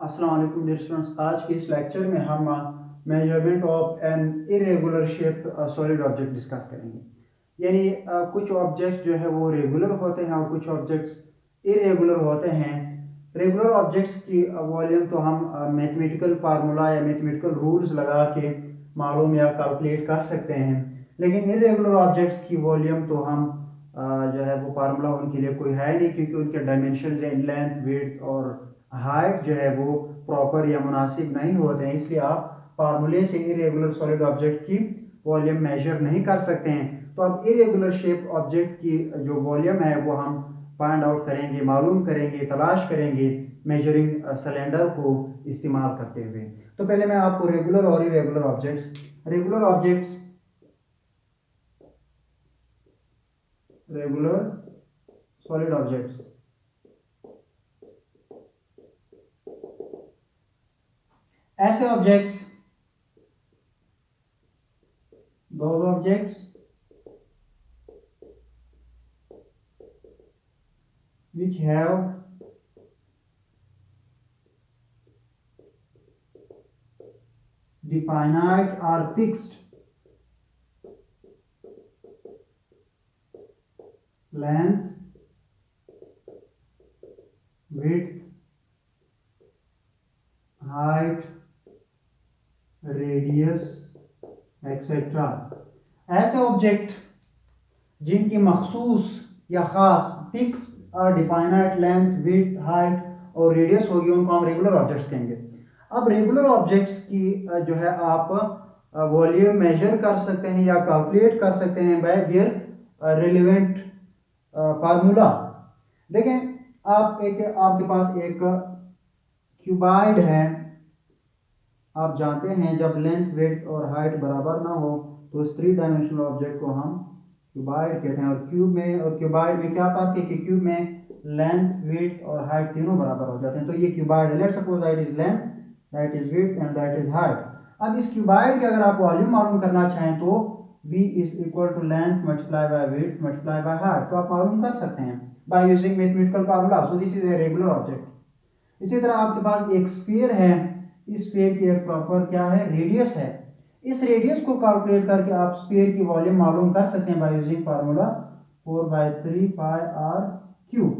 अस्सलाम वालेकुम dear students. आज के इस लेक्चर में हम measurement of an irregular shape solid object discuss करेंगे। यानी कुछ ऑब्जेक्ट जो है वो रेगुलर होते हैं और कुछ ऑब्जेक्ट्स इरेगुलर होते हैं। रेगुलर ऑब्जेक्ट्स की वॉल्यूम तो हम मैथमेटिकल फार्मूला या मैथमेटिकल रूल्स लगा के मालूम या कैलकुलेट कर सकते हैं, लेकिन इरेगुलर ऑब्जेक्ट्स की वॉल्यूम तो हम जो है वो फार्मूला उनके लिए कोई है नहीं, क्योंकि उनके डायमेंशन या लेंथ, विड्थ और हाइट जो है वो प्रॉपर या मुनासिब नहीं होते हैं। इसलिए आप फार्मूले से इरेगुलर सॉलिड ऑब्जेक्ट की वॉल्यूम मेजर नहीं कर सकते हैं। तो अब इरेगुलर शेप ऑब्जेक्ट की जो वॉल्यूम है वो हम फाइंड आउट करेंगे, मालूम करेंगे, तलाश करेंगे मेजरिंग सिलेंडर को इस्तेमाल करते हुए। तो पहले मैं आपको रेगुलर और irregular objects regular solid objects, ऐसे objects, those objects which have definite or fixed length, width, height, radius, etcetera. ऐसे ऑब्जेक्ट जिनकी मखसूस या खास फिक्स और डिफाइनाइट लेंथ, विड्थ, हाइट और रेडियस होगी, उनको हम रेगुलर ऑब्जेक्ट्स कहेंगे। अब रेगुलर ऑब्जेक्ट्स की जो है आप वॉल्यूम मेजर कर सकते हैं या कैलकुलेट कर सकते हैं बाय देयर रिलेवेंट फार्मूला। देखें, आपके पास एक क्यूबाइड है। आप जानते हैं जब लेंथ, विड्थ और हाइट बराबर ना हो तो उस थ्री डायमेंशनल ऑब्जेक्ट को हम क्यूबाइड कहते हैं। और क्यूबाइड में क्या बात है कि क्यूब में लेंथ, विड्थ और हाइट तीनों बराबर हो जाते हैं। तो ये क्यूबाइड है। Let's suppose that is length, that is width and that is height. अब इस क्यूबाइड के अगर आप वॉल्यूम मालूम करना चाहें तो v is equal to length multiply by width multiply by height. तो आप मालूम कर सकते हैं by using mathematical formula. So this is a regular object. इसी तरह आपके पास एक स्फीयर है। इस स्फीयर की एक प्रॉपर क्या है, रेडियस है। इस रेडियस को कैलकुलेट करके आप स्फीयर की वॉल्यूम मालूम कर सकते हैं by using formula 4/3 pi r cube.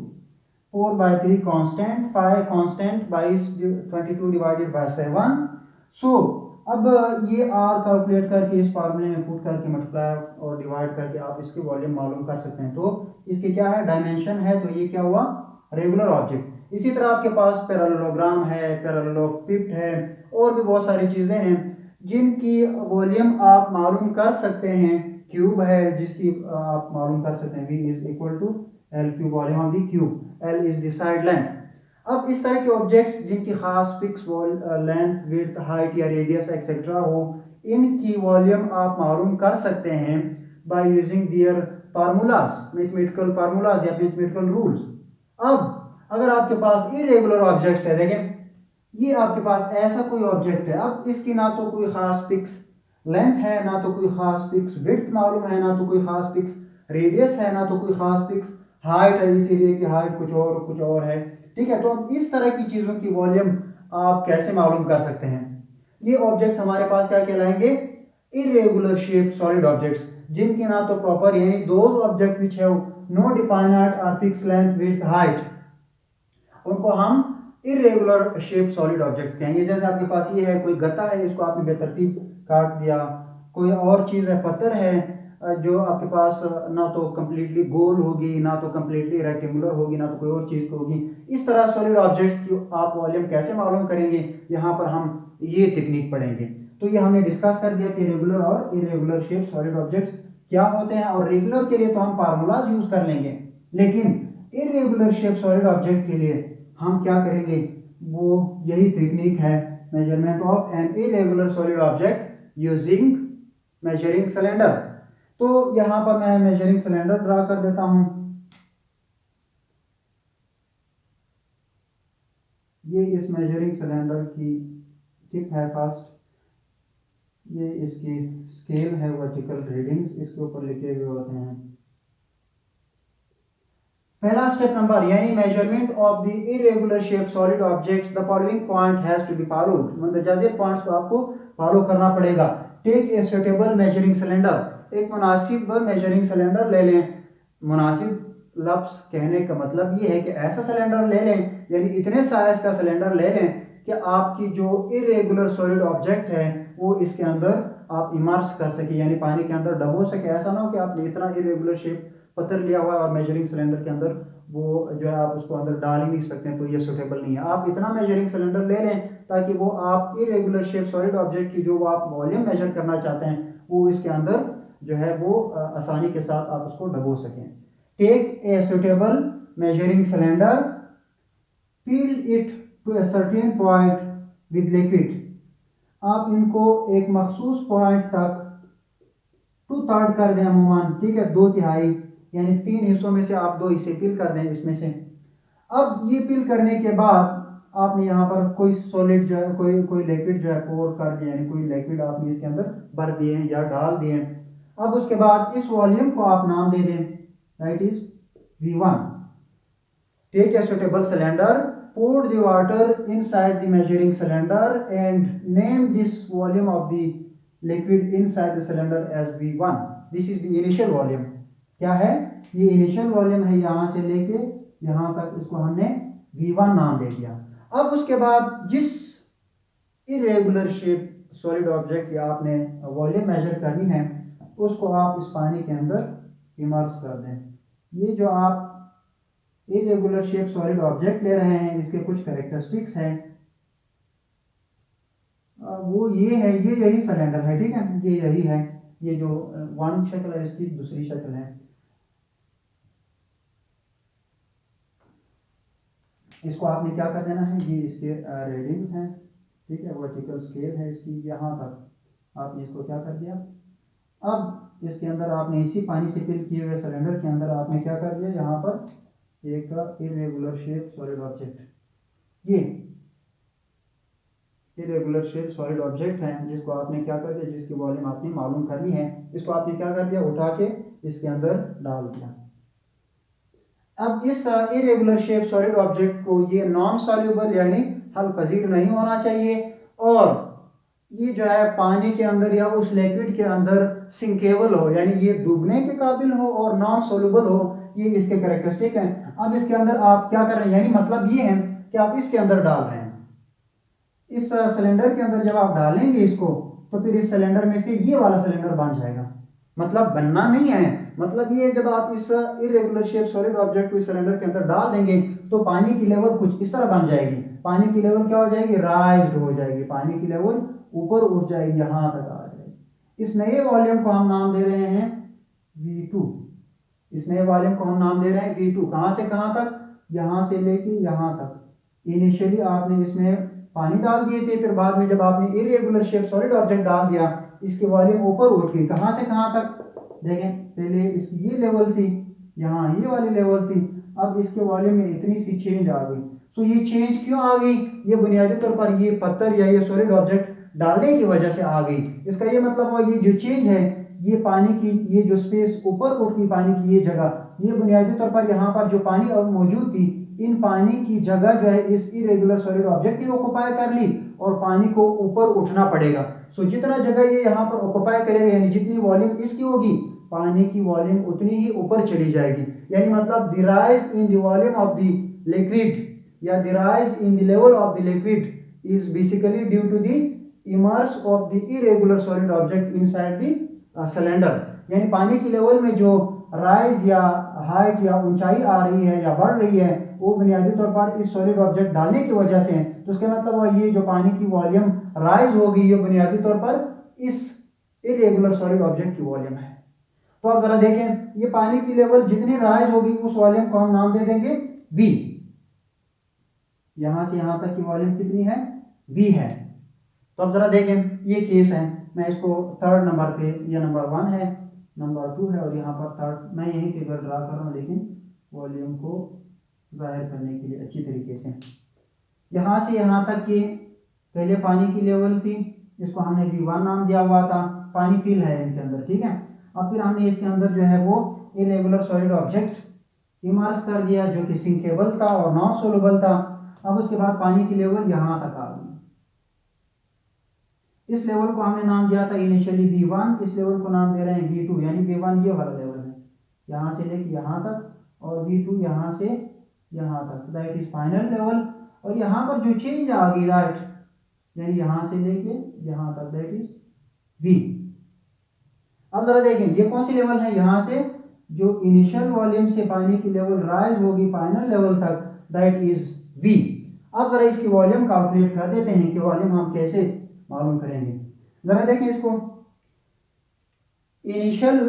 4/3 constant, pi constant, 22 divided by 7। सो अब ये आर कैलकुलेट करके इस फार्मूले में पुट करके मल्टीप्लाई और डिवाइड करके आप इसकी वॉल्यूम मालूम कर सकते हैं। तो इसके क्या है, डायमेंशन है। तो ये क्या हुआ, रेगुलर ऑब्जेक्ट। इसी तरह आपके पास पैरेललोग्राम है, पैरेललोपिप्ट है और भी बहुत सारी चीजें हैं जिनकी वॉल्यूम आप मालूम कर सकते हैं। क्यूब है जिसकी आप मालूम कर सकते हैं v is equal to l cube, volume of the cube, l is the side length. अब इस तरह के ऑब्जेक्ट्स जिनकी खास फिक्स लेंथ, विड्थ, हाइट या रेडियस एक्सेट्रा हो, इनकी वॉल्यूम आप मालूम कर सकते हैं by using their formulas, mathematical formulas या मैथमेटिकल रूल्स। अब अगर आपके पास इरेगुलर ऑब्जेक्ट्स है, देखें ये आपके पास ऐसा कोई ऑब्जेक्ट है। अब इसकी ना तो कोई खास फिक्स लेंथ है, ना तो कोई खास फिक्स विड्थ मालूम है, ना तो कोई खास फिक्स रेडियस है, ना तो कोई खास फिक्स हाइट है, इसीलिए कि हाइट कुछ और है। ठीक है, तो अब इस तरह की चीजों की वॉल्यूम आप कैसे मालूम कर सकते हैं। ये ऑब्जेक्ट्स हमारे पास क्या कहलाएंगे, इरेगुलर शेप सॉलिड ऑब्जेक्ट्स, जिनकी ना तो प्रॉपर यानी those object which have no definite और फिक्स लेंथ, विड्थ, हाइट, उनको हम इरेगुलर शेप सॉलिड ऑब्जेक्ट कहेंगे। जैसे आपके पास ये है, कोई गत्ता है, इसको आपने बेतरतीब काट दिया। कोई और चीज है, पत्थर है जो आपके पास ना तो कंप्लीटली गोल होगी, ना तो कंप्लीटली रेक्टेंगुलर होगी, ना तो कोई और चीज होगी। इस तरह सॉलिड ऑब्जेक्ट्स की आप वॉल्यूम कैसे मालूम करेंगे, यहाँ पर हम ये टेक्निक पढ़ेंगे। तो ये हमने डिस्कस कर दिया कि रेगुलर और इरेगुलर शेप सॉलिड ऑब्जेक्ट्स क्या होते हैं। और रेगुलर के लिए तो हम फार्मूलाज यूज कर लेंगे, लेकिन इरेगुलर शेप सॉलिड ऑब्जेक्ट के लिए हम क्या करेंगे, वो यही टेक्निक है, measurement of an irregular solid object using measuring cylinder. तो यहां पर मैं मेजरिंग सिलेंडर ड्रा कर देता हूं। ये इस मेजरिंग सिलेंडर की टिप है फर्स्ट। ये इसकी स्केल है, वर्टिकल रीडिंग्स इसके ऊपर लिखे हुए होते हैं। पहला स्टेप नंबर यानी measurement of the irregular shape solid objects, the following point has to be followed, मतलब पॉइंट्स को आपको फॉलो करना पड़ेगा। Take a suitable measuring cylinder, एक मुनासिब मेजरिंग सिलेंडर ले लें। मुनासिब लफ्ज कहने का मतलब ये है कि ऐसा सिलेंडर ले लें, यानी इतने साइज का सिलेंडर ले लें कि आपकी जो इरेगुलर सॉलिड ऑब्जेक्ट है वो इसके अंदर आप इमर्स कर सके, यानी पानी के अंदर डबो सके। ऐसा ना हो कि आपने इतना इरेगुलर शेप पत्थर लिया हुआ है और मेजरिंग सिलेंडर के अंदर वो जो है आप उसको अंदर डाल ही नहीं सकते, तो ये सुटेबल नहीं है। आप इतना मेजरिंग सिलेंडर ले लें ताकि वो आप इरेगुलर शेप सॉलिड ऑब्जेक्ट की जो वो आप वॉल्यूम मेजर करना चाहते हैं वो इसके अंदर जो है वो आसानी के साथ आप उसको डबो सकें। Take a suitable measuring cylinder, fill it to a certain point with liquid, आप इनको एक मखसूस पॉइंट तक 2/3 कर दें अमूमन, ठीक है, 2/3 यानी 3 हिस्सों में से आप 2 हिस्से फिल कर दें इसमें से। अब ये फिल करने के बाद आपने यहाँ पर कोई सॉलिड जो है कोई लिक्विड जो है पोर कर दिया, यानी कोई लिक्विड आपने इसके अंदर भर दिए या डाल दिए। अब उसके बाद इस वॉल्यूम को आप नाम दे दें, that is V1। Take a suitable cylinder, pour the water inside the measuring cylinder and name this volume of the liquid inside the cylinder as V1. This is the initial volume. क्या है ये initial volume है, यहाँ से लेके यहाँ तक इसको हमने V1 नाम दे दिया। अब उसके बाद जिस इरेगुलर शेप सॉलिड ऑब्जेक्ट की आपने वॉल्यूम मेजर करनी है उसको आप इस पानी के अंदर इमर्स कर दें। ये जो आप इरेगुलर शेप सॉलिड ऑब्जेक्ट ले रहे हैं इसके कुछ कैरेक्टरिस्टिक्स हैं, वो ये है, ये यही सिलेंडर है, ठीक है, ये यही है, ये जो वन शक्ल है इसकी दूसरी शक्ल है। इसको आपने क्या कर देना है, ये इसके रीडिंग्स हैं, ठीक है, वर्टिकल स्केल है इसकी, यहाँ तक आपने इसको क्या कर दिया। अब इसके अंदर आपने इसी पानी से फिल किए हुए सिलेंडर के अंदर आपने क्या कर दिया, यहाँ पर एक इरेगुलर शेप सॉलिड ऑब्जेक्ट, ये इरेगुलर शेप सॉलिड ऑब्जेक्ट है जिसको आपने क्या कर दिया, जिसकी वॉल्यूम आपने मालूम करनी है, इसको आपने क्या कर दिया, उठा के इसके अंदर डाल दिया। अब इस इरेगुलर शेप सॉलिड ऑब्जेक्ट को ये नॉन सॉल्युबल यानी हल पजीर नहीं होना चाहिए, और ये जो है पानी के अंदर या उस लिक्विड के अंदर सिंकेबल हो, यानी ये डूबने के काबिल हो और नॉन सोल्यूबल हो, ये इसके कैरेक्टरिस्टिक हैं। अब इसके अंदर आप क्या कर रहे हैं, यानी मतलब ये है कि आप इसके अंदर डाल रहे हैं, इस सिलेंडर के अंदर जब आप डालेंगे इसको तो फिर इस सिलेंडर में से ये वाला सिलेंडर बन जाएगा। मतलब बनना नहीं है, मतलब ये जब आप इस इरेगुलर शेप सॉलिड ऑब्जेक्ट को इस सिलेंडर के अंदर डाल देंगे तो पानी की लेवल कुछ इस तरह बन जाएगी। पानी की लेवल क्या हो जाएगी, राइज्ड हो जाएगी, पानी की लेवल ऊपर उठ जाएगी, यहाँ तक आ जाएगी। इस नए वॉल्यूम को हम नाम दे रहे हैं V2। इस नए वॉल्यूम को हम नाम दे रहे हैं V2। कहाँ से कहाँ तक, यहाँ से लेके यहाँ तक। इनिशियली आपने इसमें पानी डाल दिए थे, फिर बाद में जब आपने इरेगुलर शेप सॉलिड ऑब्जेक्ट डाल दिया इसकी वॉल्यूम ऊपर उठ गई। कहाँ से कहाँ तक, देखें, पहले इसकी ये लेवल थी, यहाँ ये वाली लेवल थी, अब इसके वॉल्यूम में इतनी सी चेंज आ गई। तो ये चेंज क्यों आ गई, ये बुनियादी तौर पर ये पत्थर या ये सॉलिड ऑब्जेक्ट डालने की वजह से आ गई। इसका ये मतलब हुआ ये जो चेंज है, ये पानी की ये जो स्पेस ऊपर उठ गई, पानी की ये जगह, ये बुनियादी तौर पर यहाँ पर जो पानी अब मौजूद थी, इन पानी की जगह जो है इस इरेगुलर सॉलिड ऑब्जेक्ट ने ऑक्युपाई कर ली और पानी को ऊपर उठना पड़ेगा। सो जितना जगह ये यहाँ पर ऑक्युपाई करेगा, यानी जितनी वॉल्यूम इसकी होगी, पानी की वॉल्यूम उतनी ही ऊपर चली जाएगी। यानी मतलब the rise in the volume of the liquid या the rise in the level of the liquid is basically due to the immerse of the irregular solid object inside the cylinder. यानी पानी की लेवल में जो rise या height या ऊंचाई आ रही है या बढ़ रही है वो बुनियादी तौर पर इस सॉलिड ऑब्जेक्ट डालने की वजह से है। तो उसका मतलब ये जो पानी की वॉल्यूम राइज होगी ये बुनियादी तौर पर इस इरेगुलर सॉलिड ऑब्जेक्ट की वॉल्यूम है। तो आप जरा देखें, ये पानी की लेवल जितनी राइज होगी उस वॉल्यूम को हम नाम दे देंगे V। यहां से यहां तक की वॉल्यूम कितनी है, V है। तो अब जरा देखें, ये केस है, मैं इसको थर्ड नंबर पे, ये नंबर 1 है, नंबर 2 है और यहाँ पर थर्ड, मैं यही फिगर ड्रा कर रहा हूँ लेकिन वॉल्यूम को जाहिर करने के लिए अच्छी तरीके से। यहाँ से यहाँ तक की पहले पानी की लेवल थी, इसको हमने V1 नाम दिया हुआ था, पानी फिल है इनके अंदर, ठीक है। अब फिर हमने इसके अंदर जो है वो इरेगुलर सॉलिड ऑब्जेक्ट इमर्स कर दिया, जो कि सिंकेबल था और नॉन सोलुबल था। अब उसके बाद पानी की लेवल यहाँ तक आ गई। इस लेवल को हमने नाम दिया था इनिशियली V1, इस लेवल को नाम दे रहे हैं V2, यानी V1 ये वाला लेवल है, यहाँ से लेके यहाँ तक, और V2 यहाँ से यहाँ तक, दैट इज फाइनल लेवल। और यहाँ पर जो चेंज आ गई दैट, यानी यहाँ से लेके यहाँ तक, दैट इज V। अब जरा देखें ये कौन सी लेवल है, यहाँ से जो इनिशियल वॉल्यूम से पानी की लेवल राइज होगी फाइनल लेवल तक, दैट इज V। अब जरा इसकी वॉल्यूम कैलकुलेट कर देते हैं कि वॉल्यूम हम कैसे मालूम करेंगे। जरा देखें इसको, initial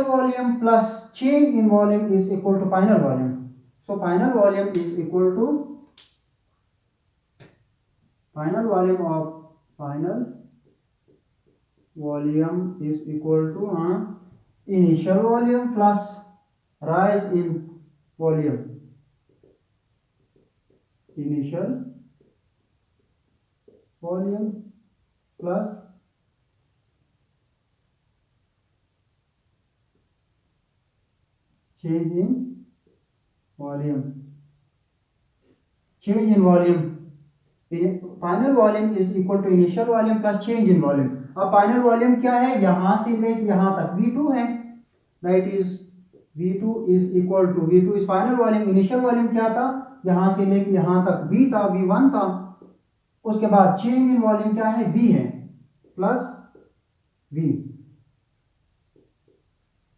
volume plus change in volume is equal to final volume. So final volume is equal to final volume is equal to initial volume plus rise in volume, initial volume plus change in volume. Change in volume. Final volume is equal to initial volume plus change in volume. अब final volume क्या है, यहां से लेके यहां तक V2 है, that is V2 is equal to, V2 is final volume, initial volume क्या था, यहां से लेके यहां तक V था, V1 था। उसके बाद change in volume क्या है, V है, प्लस V।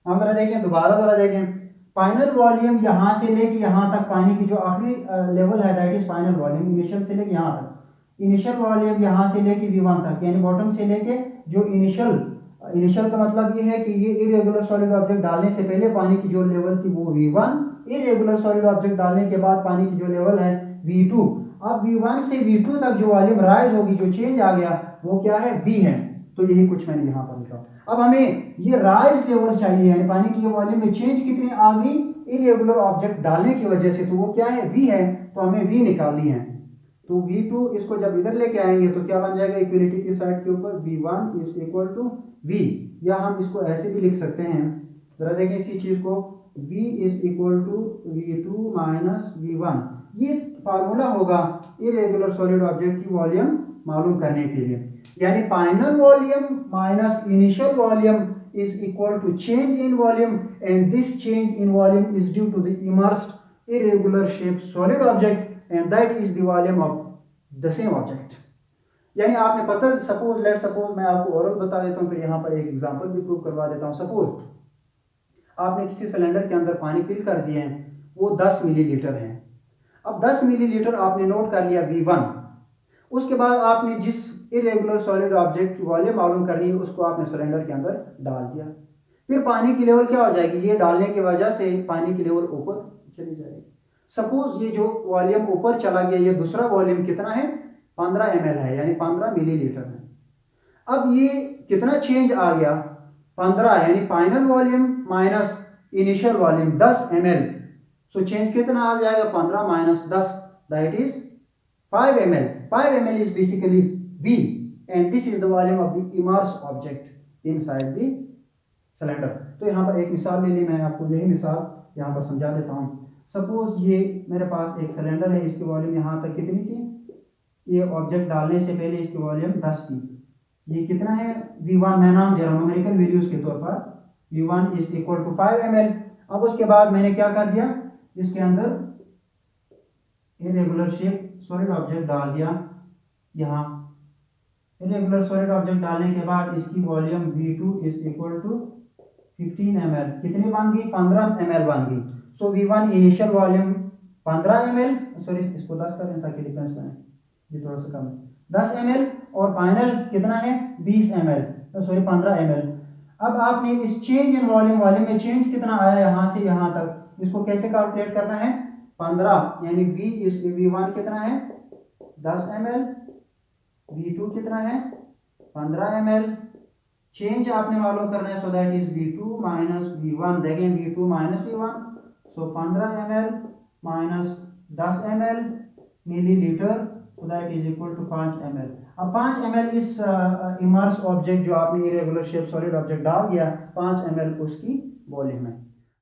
अब जरा देखें, दोबारा जरा देखें, फाइनल वॉल्यूम यहां से लेके यहां तक पानी की जो आखिरी लेवल है, that is final volume, initial से लेके यहां तक। इनिशियल वॉल्यूम यहां से लेके V1 तक, यानी बॉटम से लेके जो इनिशियल का मतलब ये है कि ये इरेगुलर सॉलिड ऑब्जेक्ट डालने से पहले पानी की जो लेवल थी वो V1, इरेगुलर सॉलिड ऑब्जेक्ट डालने के बाद पानी की जो लेवल है V2। अब V1 से V2 तक जो वॉल्यूम राइज होगी, जो चेंज आ गया, वो क्या है, V है। तो यही कुछ मैंने यहाँ पर लिखा। अब हमें ये राइज लेवल चाहिए, यानी पानी की वॉल्यूम में चेंज कितनी आ गई इरेगुलर ऑब्जेक्ट डालने की वजह से, तो वो क्या है, V है। तो हमें V निकालनी है। तो V2 इसको जब इधर लेके आएंगे तो क्या बन जाएगा, इक्वलिटी की साइड के ऊपर V1 is equal to V, या हम इसको ऐसे भी लिख सकते हैं। जरा देखें इसी चीज को, V is equal to V2 minus V1। ये फार्मूला होगा इरेगुलर सॉलिड ऑब्जेक्ट की वॉल्यूम मालूम करने के लिए, यानी final volume minus initial volume is equal to change in volume, and this change in volume is due to the immersed irregular shaped solid object, and that is the volume of the same object। यानी आपने पता, suppose मैं आपको और बता देता हूँ, फिर यहाँ पर एक एग्जांपल भी प्रूव करवा देता हूँ। सपोज आपने किसी सिलेंडर के अंदर पानी फिल कर दिए हैं, वो 10 मिलीलीटर है। अब 10 मिलीलीटर आपने नोट कर लिया V1, उसके बाद आपने जिस इरेगुलर सॉलिड ऑब्जेक्ट की वॉल्यूम मालूम करनी है, उसको आपने सिलेंडर के अंदर डाल दिया। फिर पानी की लेवल क्या हो जाएगी, ये डालने की वजह से पानी की लेवल ऊपर चली जाएगी। सपोज ये जो वॉल्यूम ऊपर चला गया, ये दूसरा वॉल्यूम कितना है, 15 ml है, यानी 15 मिलीलीटर है। अब ये कितना चेंज आ गया, 15, यानी final volume minus initial volume 10 ml। So change कितना आ जाएगा, 15 minus 10, that is 5 ml। 5 ml is basically V, and this is the volume of the immersed object inside the cylinder। तो यहाँ पर एक मिसाल ले ली, मैं आपको यही मिसाल यहाँ पर समझा देता हूँ। सपोज ये मेरे पास एक सिलेंडर है, इसकी वॉल्यूम यहाँ तक कितनी थी, ये ऑब्जेक्ट डालने से पहले इसकी वॉल्यूम 10 थी। ये कितना है, V1, मैं नाम दे रहा हूँ न्यूमेरिकल वैल्यूज के तौर पर, V1 is equal to 5 ml। अब उसके बाद मैंने क्या कर दिया, इसके अंदर इरेगुलर शेप सॉलिड ऑब्जेक्ट डाल दिया। यहाँ इरेगुलर सॉलिड ऑब्जेक्ट डालने के बाद इसकी volume V2 is equal to 15 ml। कितनी बन गई, 15 ml बन गई। So V1 initial volume 15 ml, sorry इसको 10 करें ताकि डिफरेंस बने, ये थोड़ा सा कम है, 10 ml, और फाइनल कितना है, 20 ml, सॉरी 15 ml। अब आपने इस चेंज इन वॉल्यूम में चेंज कितना आया यहाँ से यहाँ तक, इसको कैसे कैलकुलेट करना है, 15, यानी V1 कितना है, 10 ml, V2 कितना है, 15 ml। चेंज आपने मालूम करना है, सो that is V2 minus V1। देखें V2 minus V1, so 15 ml minus 10 ml millilitre, so that is equal to 5 ml। अब 5 ml इस इमर्स ऑब्जेक्ट जो आपने इरेगुलर शेप सॉलिड ऑब्जेक्ट डाल दिया, 5 ml उसकी वॉल्यूम है।